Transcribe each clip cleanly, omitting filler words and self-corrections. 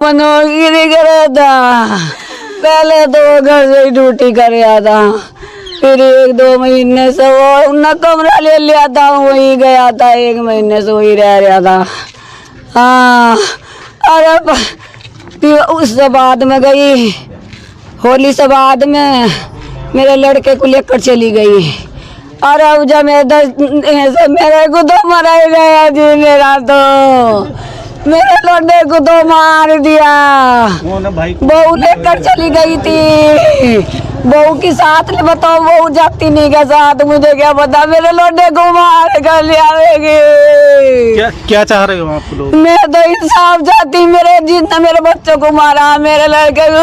मनोगिरी करे था। पहले तो घर से ही ड्यूटी कर था, फिर 1-2 महीने से वो उन्हें कमरा ले लिया था, वही गया था, 1 महीने से वही रह रहा था। हाँ, अरे उससे बाद में गई, होली से बाद में मेरे लड़के को लेकर चली गई। और अब जब मेरे को तो मरा ही गया जी, मेरे लड़के को तो मार दिया। बहू लेकर चली गई थी, बहू के साथ बताओ, बहू जाती नहीं के साथ, मुझे क्या पता, मेरे लड़के को मार कर लिया। क्या चाह रहे हो आप लोग? मैं तो इंसाफ चाहती, मेरे जितना मेरे बच्चों को मारा, मेरे लड़के को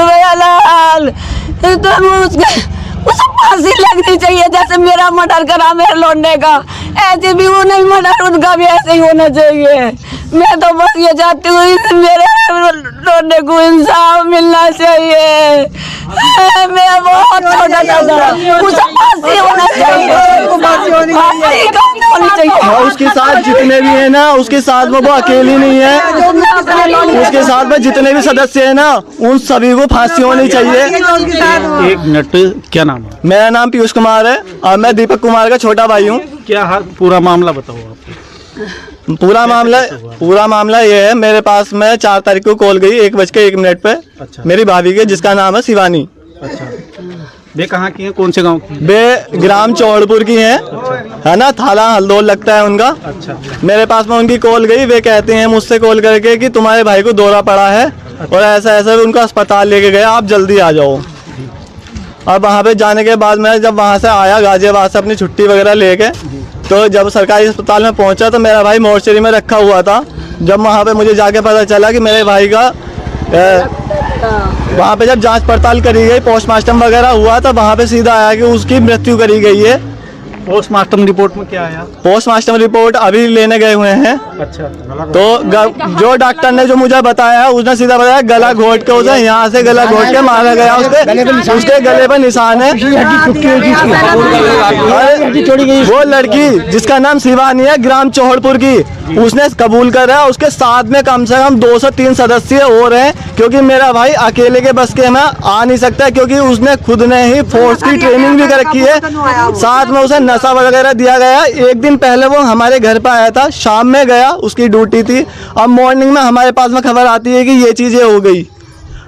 उसे फांसी लगनी चाहिए, जैसे मेरा मर्डर करा मेरे लौंडे का, ऐसे भी वो नहीं मर्डर, उनका भी ऐसे ही होना चाहिए। मैं तो बस ये चाहती हूँ, मेरे लौंडे को इंसाफ मिलना चाहिए। मैं बहुत छोटा था, उसे फांसी होना चाहिए, और उसके साथ जितने भी है ना, उसके साथ में वो अकेली नहीं है, उसके साथ में जितने भी सदस्य है ना, उन सभी को फांसी होनी चाहिए। 1 मिनट, क्या नाम है? मेरा नाम पीयूष कुमार है और मैं दीपक कुमार का छोटा भाई हूँ। क्या पूरा मामला बताओ आप। पूरा मामला ये है, मेरे पास में 4 तारीख को कॉल गई 1:01 पे। अच्छा। मेरी भाभी के, जिसका नाम है शिवानी। अच्छा, वे कहाँ की है, कौन से गांव की? वे ग्राम चौड़पुर की हैं, है ना, थाना हल्दौल लगता है उनका। अच्छा। मेरे पास में उनकी कॉल गई, वे कहते हैं मुझसे कॉल करके कि तुम्हारे भाई को दौरा पड़ा है और ऐसा ऐसा, उनको अस्पताल लेके गए, आप जल्दी आ जाओ। और वहाँ पे जाने के बाद मैं जब वहाँ से आया गाजियाबाद से अपनी छुट्टी वगैरह लेके, तो जब सरकारी अस्पताल में पहुँचा तो मेरा भाई मोर्चरी में रखा हुआ था। जब वहाँ पे मुझे जाके पता चला कि मेरे भाई का वहाँ पे जब जांच पड़ताल करी गई, पोस्टमार्टम वगैरह हुआ, तो वहाँ पे सीधा आया कि उसकी मृत्यु करी गई है। पोस्टमार्टम रिपोर्ट में क्या आया? पोस्टमार्टम रिपोर्ट अभी लेने गए हुए हैं। अच्छा। तो जो डॉक्टर ने जो मुझे बताया, उसने सीधा बताया गला घोट के, उसे यहाँ से गला घोट के मारा गया। उसके गले पर निशान है। वो लड़की जिसका नाम शिवानी है, ग्राम चौड़पुर की, उसने कबूल करा। उसके साथ में कम से कम 2 से 3 सदस्य और हैं, क्योंकि मेरा भाई अकेले के बस के में आ नहीं सकता, क्योंकि उसने खुद ने ही फोर्स की ट्रेनिंग भी कर रखी है। साथ में उसे नशा वगैरह दिया गया। 1 दिन पहले वो हमारे घर पर आया था, शाम में गया, उसकी ड्यूटी थी। अब मॉर्निंग में हमारे पास में खबर आती है कि ये चीजें हो गई।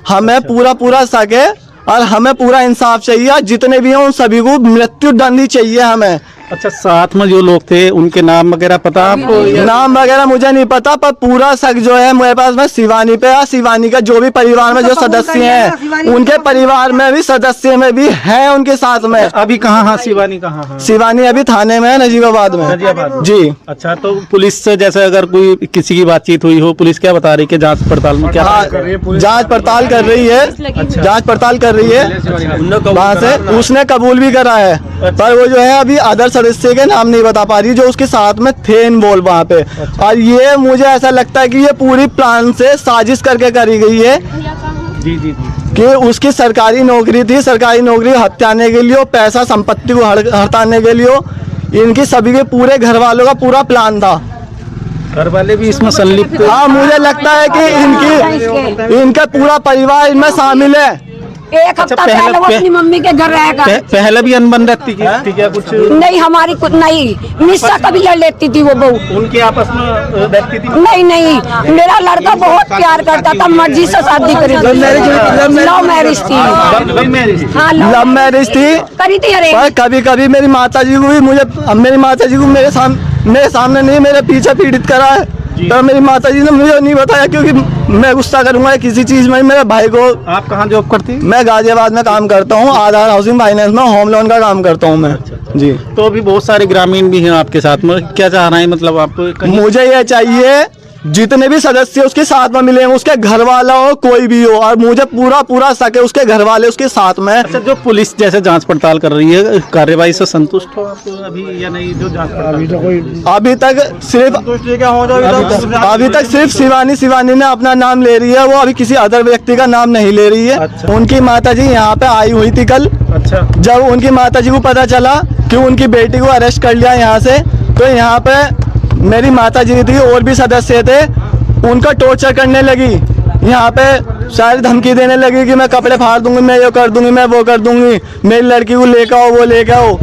हमें पूरा शक है और हमें पूरा इंसाफ चाहिए। जितने भी हैं उन सभी को मृत्यु दंड चाहिए हमें। अच्छा, साथ में जो लोग थे उनके नाम वगैरह पता आपको? नाम वगैरह मुझे नहीं पता, पर पूरा शक जो है मेरे पास में शिवानी पे है। शिवानी का जो भी परिवार में जो सदस्य हैं, उनके परिवार में भी सदस्य में भी हैं उनके साथ में। अभी कहाँ? हाँ, शिवानी कहाँ है? शिवानी अभी थाने में है, नजीबाबाद में। जी। अच्छा, तो पुलिस से जैसे अगर कोई किसी की बातचीत हुई हो, पुलिस क्या बता रही है कि जांच पड़ताल में क्या? जांच पड़ताल कर रही है, जांच पड़ताल कर रही है। वहाँ से उसने कबूल भी करा है, पर वो जो है अभी अदर सदस्य के नाम नहीं बता पा रही जो उसके साथ में थे इन्वॉल्व वहाँ पे। और ये मुझे ऐसा लगता है कि ये पूरी प्लान से साजिश करके करी गई है। जी जी जी। कि उसकी सरकारी नौकरी थी, सरकारी नौकरी हत्याने के लिए, पैसा संपत्ति को हड़ताने के लिए, इनकी सभी के पूरे घर वालों का पूरा प्लान था। घर वाले भी इसमें संलिप्त? हाँ, मुझे लगता है कि इनका पूरा परिवार इनमें शामिल है। 1 हफ्ता पहले वो अपनी मम्मी के घर रहेगा। पहले भी अनबन रहती थी क्या कुछ? नहीं, हमारी कुछ नहीं। निशा कभी लड़ लेती थी वो बहू। उनके आपस में रहती थी? नहीं, मेरा लड़का बहुत प्यार करता था, मर्जी से शादी करी थी। लव मैरिज थी। हाँ, लव मैरिज थी, करी थी। अरे कभी कभी मेरी माता जी को भी मेरी माता जी को मेरे सामने नहीं, मेरे पीछे पीड़ित करा है। तो मेरी माता जी ने मुझे नहीं बताया, क्योंकि मैं गुस्सा करूंगा किसी चीज में। मेरे भाई को। आप कहाँ जॉब करती? मैं गाजियाबाद में काम करता हूँ, आधार हाउसिंग फाइनेंस में होम लोन का काम करता हूँ मैं। जी। तो अभी बहुत सारे ग्रामीण भी हैं आपके साथ में, क्या चाह रहे हैं? मतलब आप मुझे ये चाहिए जितने भी सदस्य उसके साथ में मिले, उसके घर वाला हो, कोई भी हो, और मुझे पूरा शक है उसके घर वाले उसके साथ में। अच्छा, जो पुलिस जैसे जांच पड़ताल कर रही है, कार्यवाही से संतुष्ट हो आप अभी या नहीं? जो जांच अभी तक सिर्फ शिवानी ने अपना नाम ले रही है, वो अभी किसी अदर व्यक्ति का नाम नहीं ले रही है। अच्छा। उनकी माताजी यहाँ पे आई हुई थी कल। अच्छा। जब उनकी माताजी को पता चला कि उनकी बेटी को अरेस्ट कर लिया यहाँ से, तो यहाँ पे मेरी माताजी थी और भी सदस्य थे, उनका टॉर्चर करने लगी। यहाँ पे सारी धमकी देने लगी कि मैं कपड़े फाड़ दूंगी, मैं ये कर दूंगी, मैं वो कर दूंगी, मेरी लड़की को लेकर आओ, वो लेकर आओ।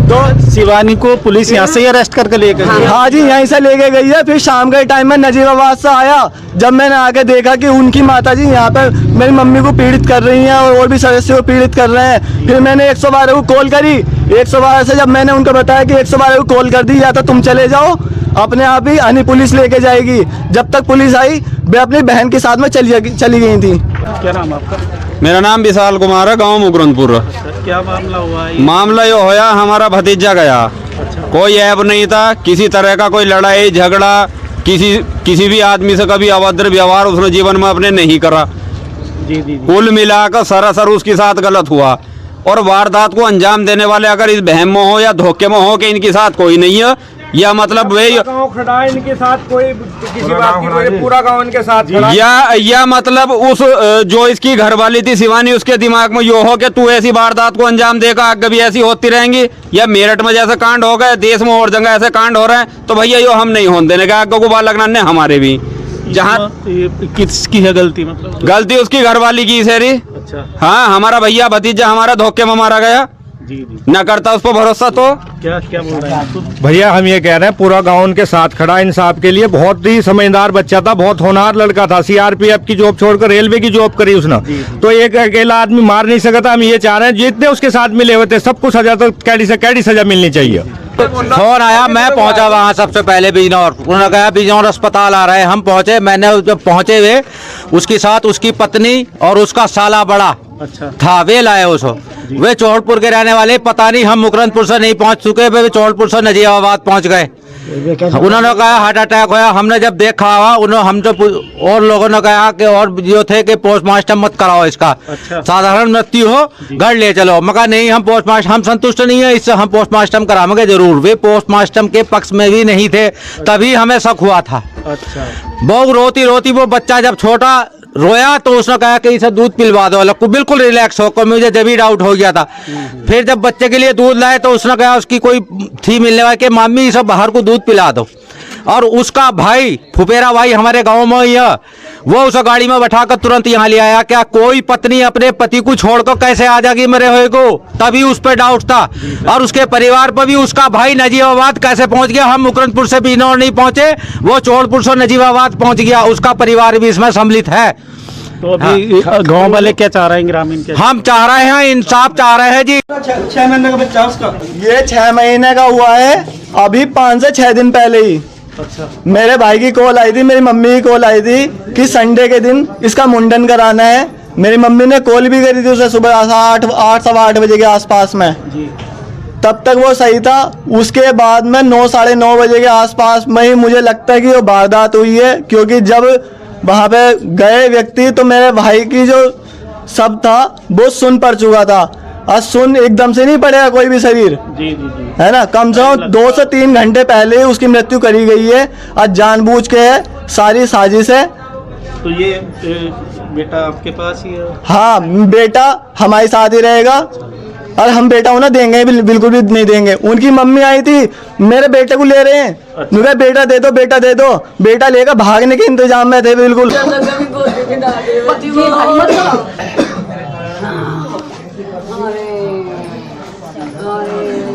तो शिवानी को पुलिस यहाँ से ही अरेस्ट करके लेकर गई? हाँ जी, यहीं से लेके गई है। फिर शाम के टाइम में नजीबाबाद से आया, जब मैंने आके देखा कि उनकी माता जी यहाँ पे मेरी मम्मी को पीड़ित कर रही हैं और भी सदस्य को पीड़ित कर रहे हैं। फिर मैंने 112 को कॉल करी। 112 से जब मैंने उनको बताया कि 112 को कॉल कर दी, या तो तुम चले जाओ, अपने आप ही अन्य पुलिस लेके जाएगी। जब तक पुलिस आई, वे अपनी बहन के साथ में चली गई थी। क्या नाम आपका? मेरा नाम विशाल कुमार है, गांव मुकरंदपुर। क्या मामला हुआ है? मामला ये होया, हमारा भतीजा गया, कोई ऐब नहीं था, किसी तरह का कोई लड़ाई झगड़ा किसी भी आदमी से कभी अभद्र व्यवहार उसने जीवन में अपने नहीं करा। जी जी। कुल मिलाकर सरासर उसके साथ गलत हुआ। और वारदात को अंजाम देने वाले अगर इस बहम में हो या धोखे में हो कि इनके साथ कोई नहीं है, या मतलब वे गांव खड़ा है, इनके साथ कोई किसी बात की कोई, पूरा गांव इनके साथ खड़ा है। या मतलब उस जो इसकी घरवाली थी शिवानी, उसके दिमाग में यो हो कि तू ऐसी वारदात को अंजाम देगा, आगे भी ऐसी होती रहेंगी। या मेरठ में जैसे कांड हो गए, देश में और जगह ऐसे कांड हो रहे हैं, तो भैया यो हम नहीं होने देने का, आगे को बाल लगना ने हमारे भी। जहाँ किसकी है गलती? मतलब गलती उसकी घरवाली की सरी। अच्छा। हाँ, हमारा भैया भतीजा हमारा धोखे में मारा गया। जी जी। न करता उस पर भरोसा तो। क्या क्या बोल रहे हैं आप? भैया हम ये कह रहे हैं, पूरा गांव उनके साथ खड़ा है इंसाफ के लिए। बहुत ही समझदार बच्चा था, बहुत होनहार लड़का था। सीआरपीएफ की जॉब छोड़कर रेलवे की जॉब करी उसने। तो एक अकेला आदमी मार नहीं सकता। हम ये चाह रहे हैं जितने उसके साथ मिले हुए थे सबको सजा, तो कैडी सजा मिलनी चाहिए। फोन आया, मैं पहुंचा वहाँ सबसे पहले बिजनौर। उन्होंने कहा बिजनौर अस्पताल आ रहे हैं। हम पहुंचे, मैंने जब पहुंचे हुए उसके साथ उसकी पत्नी और उसका साला बड़ा अच्छा था, वे लाए उसको। वे चौड़पुर के रहने वाले, पता नहीं हम मुकरंदपुर से नहीं पहुंच चुके, वे चौड़पुर से नजीबाबाद पहुंच गए। उन्होंने कहा हार्ट अटैक होया। हमने जब देखा हुआ उन्होंने, हम तो और लोगों ने कहा कि और जो थे कि पोस्टमार्टम मत कराओ इसका। अच्छा। साधारण मृत्यु हो, घर ले चलो। मैं कहा नहीं, हम पोस्टमार्टम, हम संतुष्ट नहीं है इससे, हम पोस्टमार्टम कराएंगे जरूर। वे पोस्टमार्टम के पक्ष में भी नहीं थे, तभी हमें शक हुआ था। अच्छा। बहुत रोती रोती वो बच्चा जब छोटा रोया तो उसने कहा कि इसे दूध पिलवा दो। अलग बिल्कुल रिलैक्स होकर, मुझे जब ही डाउट हो गया था। फिर जब बच्चे के लिए दूध लाए तो उसने कहा, उसकी कोई थी मिलने वाली कि मामी इसे बाहर को दूध पिला दो। और उसका भाई, फुफेरा भाई हमारे गांव में ही है, वो उसे गाड़ी में बैठाकर तुरंत यहाँ ले आया। क्या कोई पत्नी अपने पति को छोड़कर कैसे आ जाएगी मेरे हुए को? तभी उस पर डाउट था। और उसके परिवार पर भी उसका भाई नजीबाबाद कैसे पहुंच गया? हम मुकरंदपुर से बिजनौर नहीं पहुंचे, वो चौड़पुर से नजीबाबाद पहुंच गया। उसका परिवार भी इसमें सम्मिलित है। तो अभी गांव वाले क्या चाह रहे हैं, ग्रामीण क्या? हम चाह रहे हैं, इंसाफ चाह रहे हैं जी। 6 महीने का बच्चा उसका, ये 6 महीने का हुआ है अभी 5 से 6 दिन पहले ही। अच्छा। मेरे भाई की कॉल आई थी, मेरी मम्मी की कॉल आई थी कि संडे के दिन इसका मुंडन कराना है। मेरी मम्मी ने कॉल भी करी थी उसे सुबह 8 सवा 8 बजे के आसपास में। जी। तब तक वो सही था। उसके बाद में 9 साढ़े 9 बजे के आसपास में ही मुझे लगता है कि वो वारदात हुई है, क्योंकि जब वहाँ पे गए व्यक्ति तो मेरे भाई की जो सब था वो सुन पड़ चुका था। और सुन एकदम से नहीं पड़ेगा कोई भी शरीर, जी जी जी। है ना। कम से कम 2 से 3 घंटे पहले ही उसकी मृत्यु करी गई है और जानबूझ के है, सारी साजिश है। तो ये बेटा आपके पास ही है? हाँ, बेटा हमारे साथ ही रहेगा और हम बेटा उन्हें देंगे बिल्कुल भी नहीं देंगे। उनकी मम्मी आई थी, मेरे बेटे को ले रहे हैं। मुझे बेटा दे दो, बेटा दे दो। बेटा लेकर भागने के इंतजाम में थे बिल्कुल।